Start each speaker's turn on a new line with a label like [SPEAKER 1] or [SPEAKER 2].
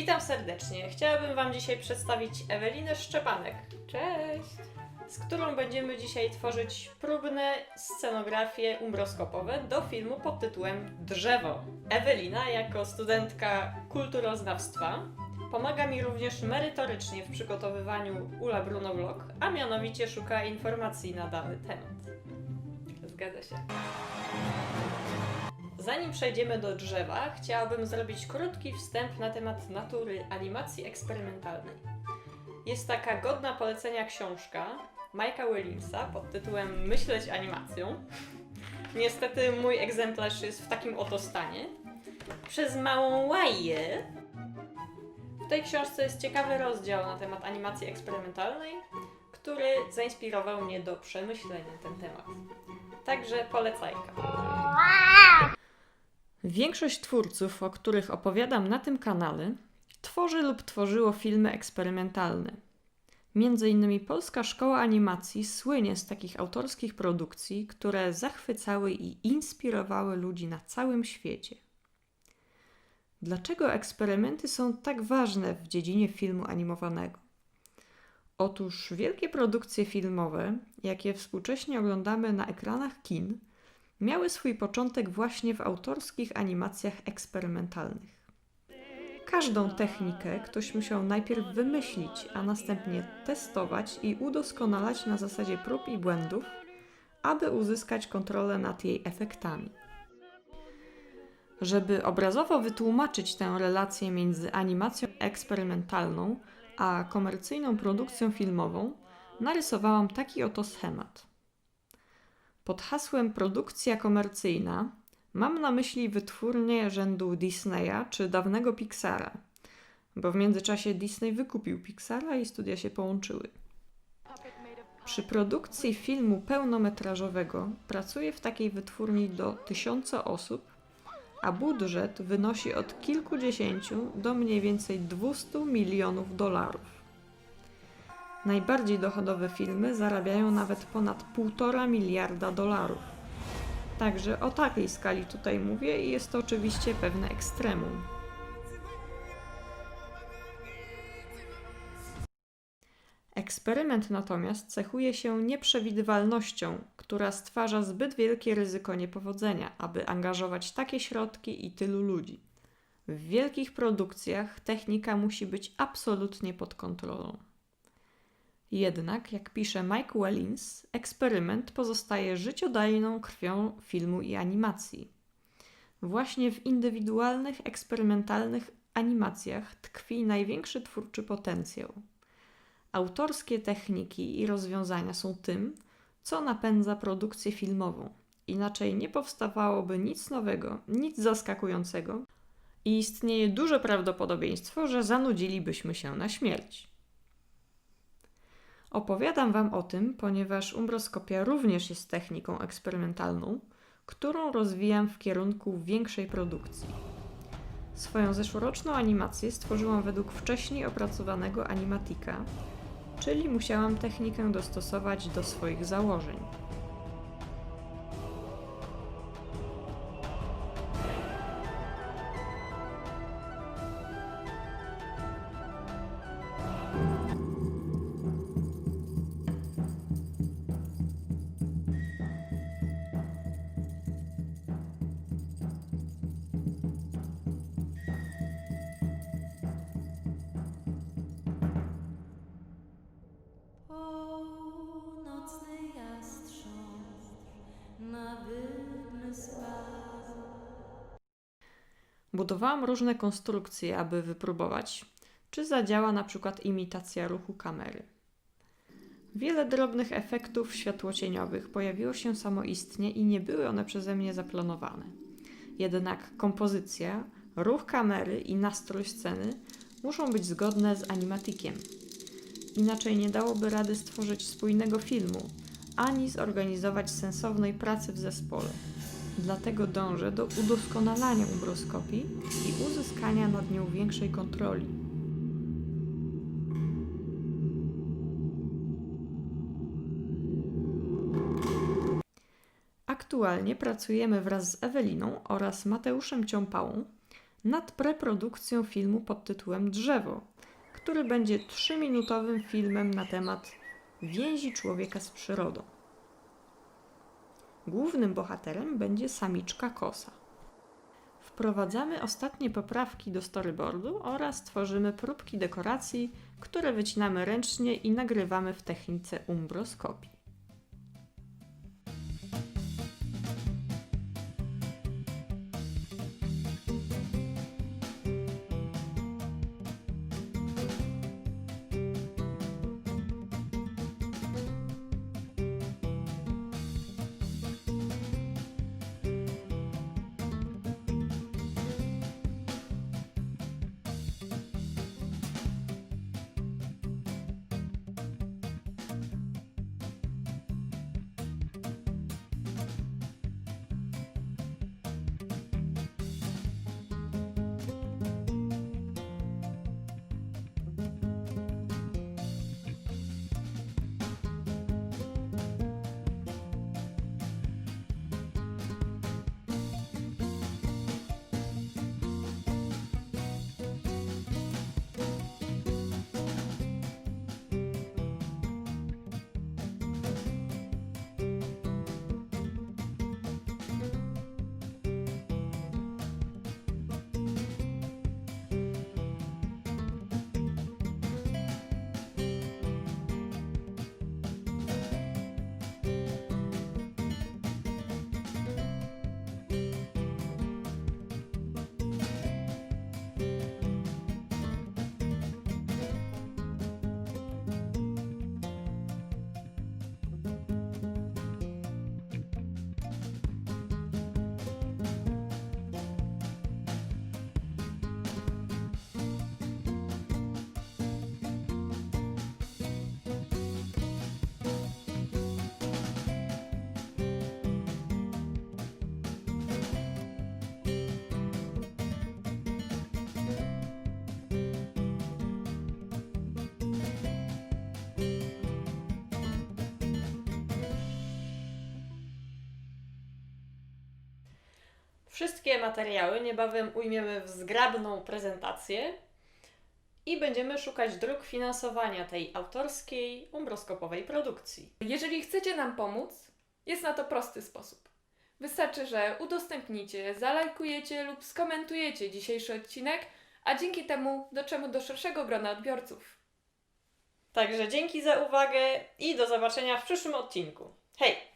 [SPEAKER 1] Witam serdecznie. Chciałabym Wam dzisiaj przedstawić Ewelinę Szczepanek. Cześć! Z którą będziemy dzisiaj tworzyć próbne scenografie umbroskopowe do filmu pod tytułem Drzewo. Ewelina, jako studentka kulturoznawstwa, pomaga mi również merytorycznie w przygotowywaniu Ula Bruno Vlog, a mianowicie szuka informacji na dany temat. Zgadza się. Zanim przejdziemy do drzewa, chciałabym zrobić krótki wstęp na temat natury animacji eksperymentalnej. Jest taka godna polecenia książka Mike'a Willinsa pod tytułem Myśleć animacją. Niestety mój egzemplarz jest w takim oto stanie. Przez małą łaję. W tej książce jest ciekawy rozdział na temat animacji eksperymentalnej, który zainspirował mnie do przemyślenia ten temat. Także polecajka. Większość twórców, o których opowiadam na tym kanale, tworzy lub tworzyło filmy eksperymentalne. Między innymi Polska Szkoła Animacji słynie z takich autorskich produkcji, które zachwycały i inspirowały ludzi na całym świecie. Dlaczego eksperymenty są tak ważne w dziedzinie filmu animowanego? Otóż wielkie produkcje filmowe, jakie współcześnie oglądamy na ekranach kin, miały swój początek właśnie w autorskich animacjach eksperymentalnych. Każdą technikę ktoś musiał najpierw wymyślić, a następnie testować i udoskonalać na zasadzie prób i błędów, aby uzyskać kontrolę nad jej efektami. Żeby obrazowo wytłumaczyć tę relację między animacją eksperymentalną a komercyjną produkcją filmową, narysowałam taki oto schemat. Pod hasłem produkcja komercyjna mam na myśli wytwórnie rzędu Disneya czy dawnego Pixara, bo w międzyczasie Disney wykupił Pixara i studia się połączyły. Przy produkcji filmu pełnometrażowego pracuje w takiej wytwórni do 1000 osób, a budżet wynosi od kilkudziesięciu do mniej więcej 200 milionów dolarów. Najbardziej dochodowe filmy zarabiają nawet ponad 1,5 miliarda dolarów. Także o takiej skali tutaj mówię i jest to oczywiście pewne ekstremum. Eksperyment natomiast cechuje się nieprzewidywalnością, która stwarza zbyt wielkie ryzyko niepowodzenia, aby angażować takie środki i tylu ludzi. W wielkich produkcjach technika musi być absolutnie pod kontrolą. Jednak, jak pisze Mike Wellins, eksperyment pozostaje życiodajną krwią filmu i animacji. Właśnie w indywidualnych, eksperymentalnych animacjach tkwi największy twórczy potencjał. Autorskie techniki i rozwiązania są tym, co napędza produkcję filmową. Inaczej nie powstawałoby nic nowego, nic zaskakującego i istnieje duże prawdopodobieństwo, że zanudzilibyśmy się na śmierć. Opowiadam Wam o tym, ponieważ umbroskopia również jest techniką eksperymentalną, którą rozwijam w kierunku większej produkcji. Swoją zeszłoroczną animację stworzyłam według wcześniej opracowanego animatika, czyli musiałam technikę dostosować do swoich założeń. Budowałam różne konstrukcje, aby wypróbować, czy zadziała na przykład imitacja ruchu kamery. Wiele drobnych efektów światłocieniowych pojawiło się samoistnie i nie były one przeze mnie zaplanowane. Jednak kompozycja, ruch kamery i nastrój sceny muszą być zgodne z animatikiem. Inaczej nie dałoby rady stworzyć spójnego filmu, ani zorganizować sensownej pracy w zespole. Dlatego dążę do udoskonalania umbroskopii i uzyskania nad nią większej kontroli. Aktualnie pracujemy wraz z Eweliną oraz Mateuszem Ciąpałą nad preprodukcją filmu pod tytułem Drzewo, który będzie 3-minutowym filmem na temat więzi człowieka z przyrodą. Głównym bohaterem będzie samiczka kosa. Wprowadzamy ostatnie poprawki do storyboardu oraz tworzymy próbki dekoracji, które wycinamy ręcznie i nagrywamy w technice umbroskopii. Wszystkie materiały niebawem ujmiemy w zgrabną prezentację i będziemy szukać dróg finansowania tej autorskiej, umbroskopowej produkcji.
[SPEAKER 2] Jeżeli chcecie nam pomóc, jest na to prosty sposób. Wystarczy, że udostępnicie, zalajkujecie lub skomentujecie dzisiejszy odcinek, a dzięki temu dotrzemy do szerszego grona odbiorców.
[SPEAKER 1] Także dzięki za uwagę i do zobaczenia w przyszłym odcinku. Hej!